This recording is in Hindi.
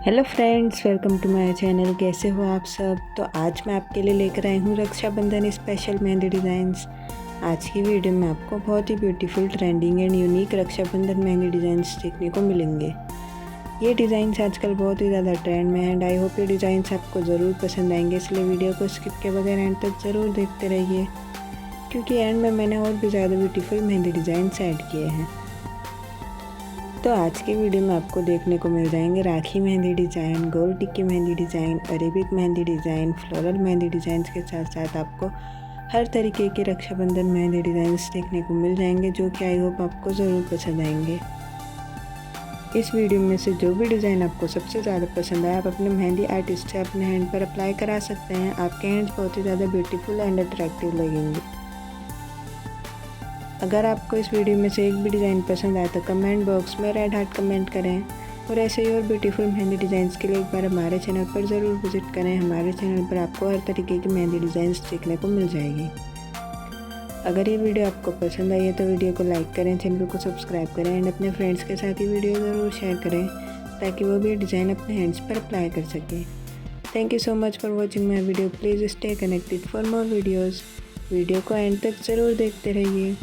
Hello friends, welcome to my channel. कैसे हो आप सब। तो आज मैं आपके लिए लेकर आई हूँ रक्षाबंधन स्पेशल मेहंदी डिज़ाइंस। आज की वीडियो में आपको बहुत ही beautiful, trending and unique Rakshabandhan mehndi designs देखने को मिलेंगे। ये डिज़ाइंस आजकल बहुत ही ज़्यादा ट्रेंड में है एंड आई होप ये डिज़ाइंस आपको ज़रूर पसंद आएंगे, इसलिए वीडियो को स्किप के बगैर एंड तक ज़रूर देखते रहिए, क्योंकि एंड में मैंने और भी ज़्यादा ब्यूटीफुल मेहंदी डिज़ाइंस ऐड किए हैं। तो आज की वीडियो में आपको देखने को मिल जाएंगे राखी मेहंदी डिज़ाइन, गोल टिक्की mehndi design, Arabic mehndi design, floral mehndi design के साथ साथ आपको हर तरीके के रक्षाबंधन मेहंदी डिज़ाइंस देखने को मिल जाएंगे, जो कि आई होप आपको ज़रूर पसंद आएंगे। इस वीडियो में से जो भी डिज़ाइन आपको सबसे ज़्यादा पसंद आए, आप अपने मेहंदी आर्टिस्ट से अपने हैंड पर अप्लाई करा सकते हैं। आपके हैंड्स बहुत ही ज़्यादा ब्यूटीफुल एंड अट्रैक्टिव लगेंगे। अगर आपको इस वीडियो में से एक भी डिज़ाइन पसंद आए तो कमेंट बॉक्स में रेड हार्ट कमेंट करें, और ऐसे ही और ब्यूटीफुल मेहंदी डिज़ाइंस के लिए एक बार हमारे चैनल पर ज़रूर विजिट करें। हमारे चैनल पर आपको हर तरीके की मेहंदी डिज़ाइंस देखने को मिल जाएगी। अगर ये वीडियो आपको पसंद आई है तो वीडियो को लाइक करें, चैनल को सब्सक्राइब करें एंड अपने फ्रेंड्स के साथ ये वीडियो ज़रूर शेयर करें, ताकि वो भी डिज़ाइन अपने हैंड्स पर अप्लाई कर सकें। Thank you so much for watching my video. Please stay connected for more videos. Video को एंड तक ज़रूर देखते रहिए।